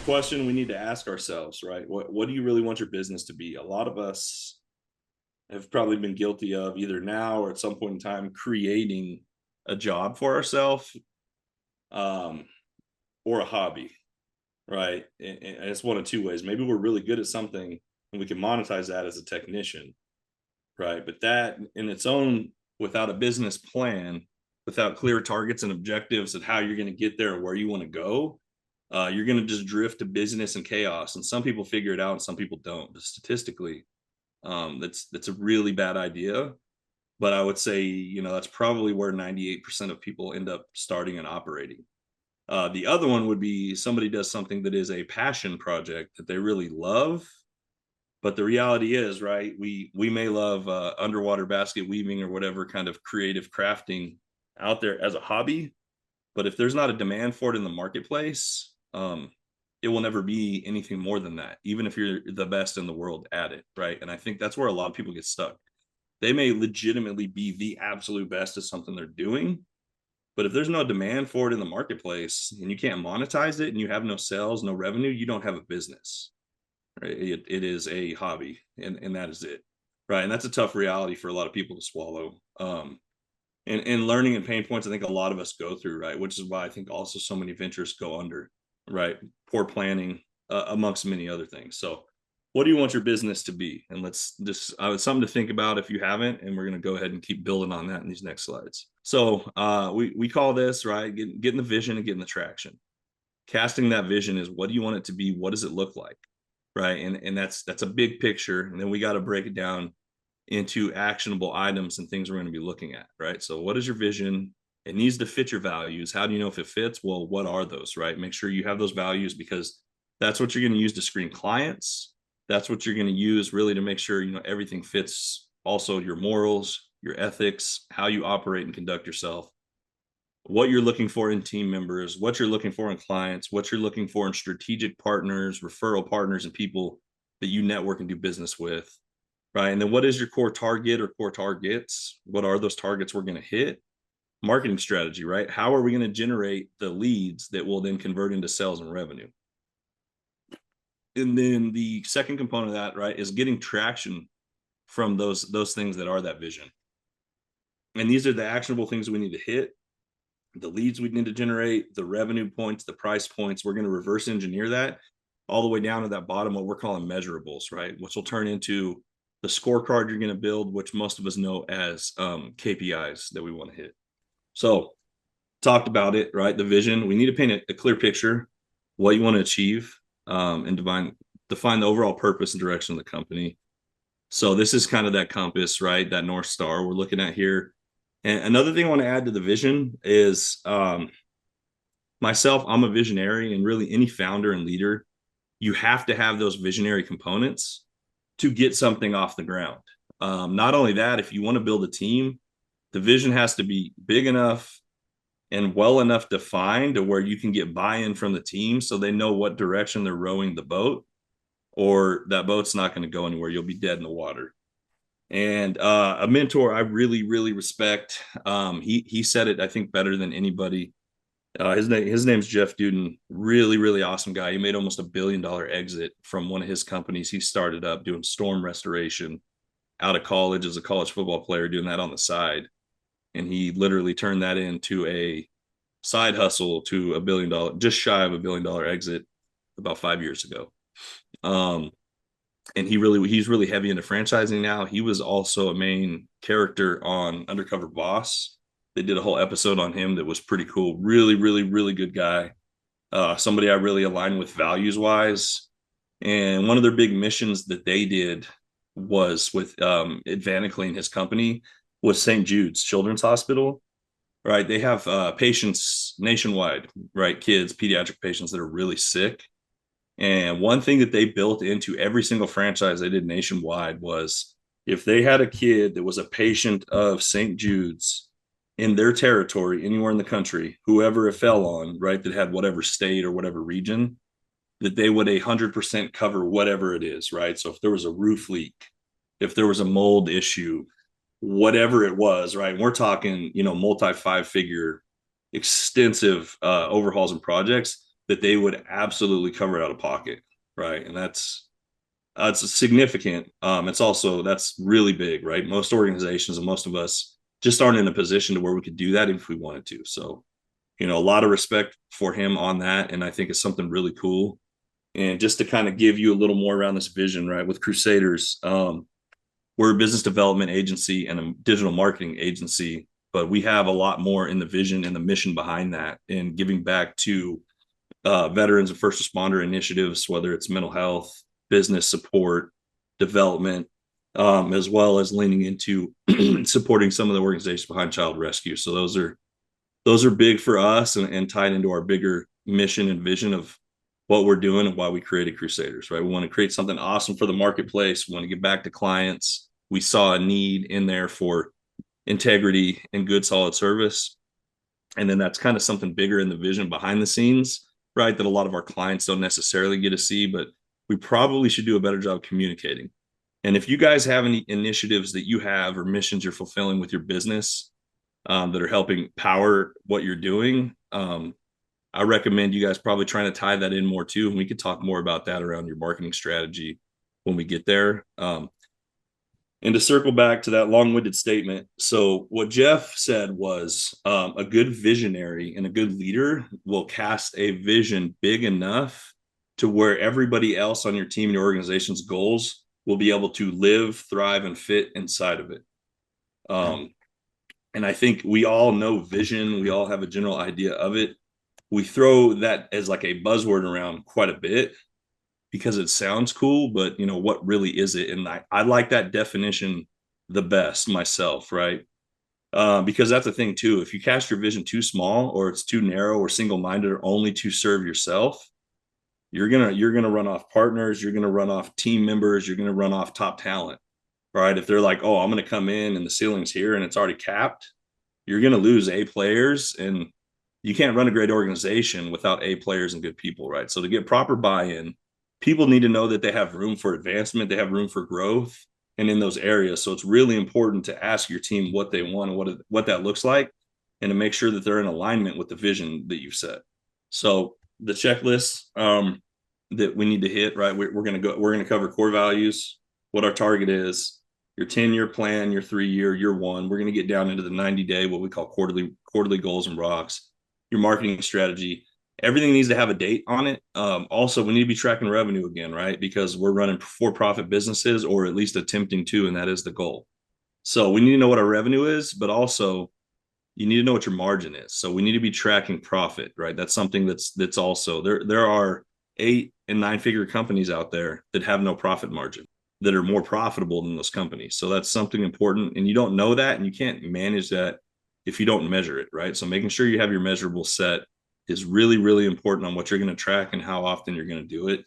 question we need to ask ourselves, right? What do you really want your business to be? A lot of us have probably been guilty of either now or at some point in time creating a job for ourselves, um, or a hobby, right? And it's one of two ways. Maybe we're really good at something and we can monetize that as a technician, right? But that in its own, without a business plan, without clear targets and objectives of how you're going to get there and where you want to go, you're going to just drift to business and chaos. And some people figure it out and some people don't. But statistically, that's a really bad idea. But I would say, that's probably where 98% of people end up starting and operating. The other one would be somebody does something that is a passion project that they really love. But the reality is, right, we may love underwater basket weaving or whatever kind of creative crafting out there as a hobby. But if there's not a demand for it in the marketplace, it will never be anything more than that, even if you're the best in the world at it, right? And I think that's where a lot of people get stuck. They may legitimately be the absolute best at something they're doing, but if there's no demand for it in the marketplace and you can't monetize it and you have no sales, no revenue, you don't have a business, right? It is a hobby, and that is it, right? And that's a tough reality for a lot of people to swallow. And learning and pain points, I think a lot of us go through, right? Which is why I think also so many ventures go under, right? Poor planning, amongst many other things. So, what do you want your business to be? And let's just, it's something to think about if you haven't, and we're going to go ahead and keep building on that in these next slides. So, we call this, right, getting the vision and getting the traction. Casting that vision is, what do you want it to be? What does it look like, right? And that's a big picture, and then we got to break it down into actionable items and things we're going to be looking at, right? So what is your vision? It needs to fit your values. How do you know if it fits? Well, what are those, right? Make sure you have those values, because that's what you're going to use to screen clients. That's what you're going to use really to make sure, everything fits. Also your morals, your ethics, how you operate and conduct yourself, what you're looking for in team members, what you're looking for in clients, what you're looking for in strategic partners, referral partners, and people that you network and do business with, right? And then what is your core target or core targets? What are those targets we're going to hit? Marketing strategy, right? How are we going to generate the leads that will then convert into sales and revenue? And then the second component of that, right, is getting traction from those things that are that vision. And these are the actionable things we need to hit, the leads we need to generate, the revenue points, the price points. We're going to reverse engineer that all the way down to that bottom, what we're calling measurables, right? Which will turn into the scorecard you're going to build, which most of us know as KPIs that we want to hit. So talked about it, right? The vision, we need to paint a clear picture, what you want to achieve, and define the overall purpose and direction of the company. So this is kind of that compass, right? That North Star we're looking at here. And another thing I want to add to the vision is myself, I'm a visionary, and really any founder and leader, you have to have those visionary components to get something off the ground. Not only that, if you want to build a team, the vision has to be big enough and well enough defined to where you can get buy-in from the team so they know what direction they're rowing the boat, or that boat's not going to go anywhere. You'll be dead in the water. And a mentor I really, really respect, he said it, I think, better than anybody. His name's Jeff Duden. Really, really awesome guy. He made almost $1 billion exit from one of his companies he started up doing storm restoration out of college as a college football player, doing that on the side. And he literally turned that into a side hustle to $1 billion, just shy of $1 billion exit about 5 years ago. And he's really heavy into franchising now. He was also a main character on Undercover Boss. They did a whole episode on him that was pretty cool. Really, really, really good guy. Somebody I really align with values wise. And one of their big missions that they did was with Advanically in his company was St. Jude's Children's Hospital, right? They have patients nationwide, right? Kids, pediatric patients that are really sick. And one thing that they built into every single franchise they did nationwide was, if they had a kid that was a patient of St. Jude's in their territory, anywhere in the country, whoever it fell on, right, that had whatever state or whatever region, that they would 100% cover whatever it is, right? So if there was a roof leak, if there was a mold issue, whatever it was, right? And we're talking, multi 5-figure extensive overhauls and projects. that they would absolutely cover it out of pocket, right? And that's significant. It's also, that's really big, right? Most organizations and most of us just aren't in a position to where we could do that if we wanted to. So, a lot of respect for him on that. And I think it's something really cool. And just to kind of give you a little more around this vision, right? With Crusaders, we're a business development agency and a digital marketing agency, but we have a lot more in the vision and the mission behind that, and giving back to veterans and first responder initiatives, whether it's mental health, business support, development, as well as leaning into supporting some of the organizations behind child rescue. So those are big for us, and tied into our bigger mission and vision of what we're doing and why we created Crusaders, right? We want to create something awesome for the marketplace. We want to get back to clients. We saw a need in there for integrity and good, solid service. And then that's kind of something bigger in the vision behind the scenes, right? That a lot of our clients don't necessarily get to see, but we probably should do a better job communicating. And if you guys have any initiatives that you have or missions you're fulfilling with your business that are helping power what you're doing, I recommend you guys probably trying to tie that in more too. And we could talk more about that around your marketing strategy when we get there. And to circle back to that long-winded statement, so what Jeff said was a good visionary and a good leader will cast a vision big enough to where everybody else on your team and your organization's goals will be able to live, thrive, and fit inside of it. And I think we all know vision. We all have a general idea of it. We throw that as like a buzzword around quite a bit because it sounds cool, but what really is it? And I like that definition the best myself, right? Because that's the thing too. If you cast your vision too small, or it's too narrow or single-minded, or only to serve yourself, you're gonna run off partners, you're gonna run off team members, you're gonna run off top talent, right? If they're like, oh, I'm gonna come in and the ceiling's here and it's already capped, you're gonna lose A players, and you can't run a great organization without A players and good people, right? So to get proper buy-in, people need to know that they have room for advancement, they have room for growth, and in those areas. So it's really important to ask your team what they want and what that looks like, and to make sure that they're in alignment with the vision that you've set. So the checklist that we need to hit, right? We're gonna cover core values, what our target is, your 10-year plan, your 3-year, year one. We're gonna get down into the 90-day, what we call quarterly goals and rocks. Your marketing strategy, everything needs to have a date on it. Also, we need to be tracking revenue again, right? Because we're running for-profit businesses, or at least attempting to, and that is the goal. So we need to know what our revenue is, but also you need to know what your margin is. So we need to be tracking profit, right? That's something that's also there are 8 and 9-figure companies out there that have no profit margin, that are more profitable than those companies. So that's something important, and you don't know that, and you can't manage that if you don't measure it, right? So making sure you have your measurable set is really, really important on what you're going to track and how often you're going to do it.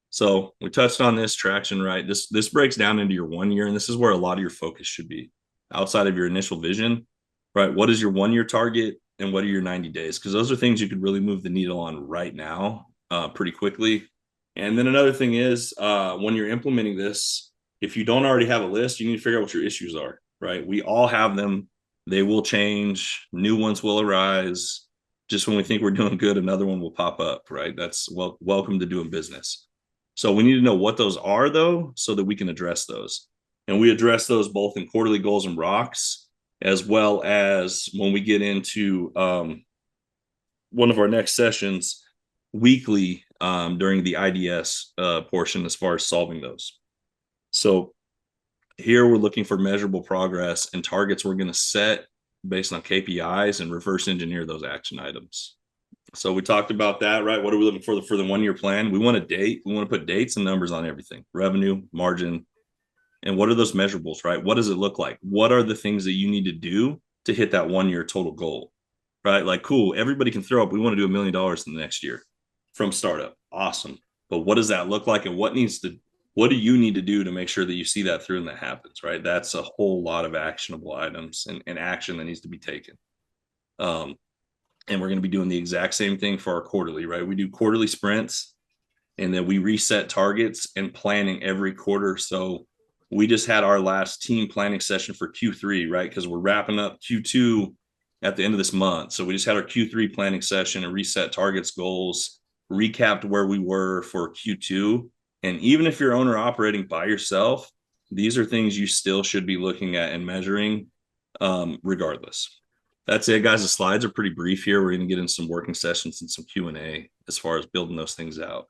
So we touched on this traction, right? This breaks down into your 1 year, and this is where a lot of your focus should be outside of your initial vision, right? What is your 1 year target, and what are your 90 days? Because those are things you could really move the needle on right now pretty quickly. And then another thing is when you're implementing this, if you don't already have a list, you need to figure out what your issues are, right? We all have them. They will change. New ones will arise. Just when we think we're doing good, another one will pop up, right? That's welcome to doing business. So we need to know what those are, though, so that we can address those. And we address those both in quarterly goals and rocks, as well as when we get into one of our next sessions weekly during the IDS portion as far as solving those. So here we're looking for measurable progress and targets we're going to set based on KPIs and reverse engineer those action items. So we talked about that, right? What are we looking for the 1 year plan? We want a date. We want to put dates and numbers on everything: revenue, margin, and what are those measurables, right? What does it look like? What are the things that you need to do to hit that 1 year total goal, right? Like, cool, everybody can throw up, we want to do $1 million in the next year from startup. Awesome. But what does that look like? And what do you need to do to make sure that you see that through and that happens, right? That's a whole lot of actionable items and action that needs to be taken. And we're going to be doing the exact same thing for our quarterly, right? We do quarterly sprints, and then we reset targets and planning every quarter. So we just had our last team planning session for Q3, right? Because we're wrapping up Q2 at the end of this month. So we just had our Q3 planning session and reset targets, goals, recapped where we were for Q2. And even if you're owner operating by yourself, these are things you still should be looking at and measuring, regardless. That's it, guys. The slides are pretty brief here. We're going to get in some working sessions and some Q&A as far as building those things out.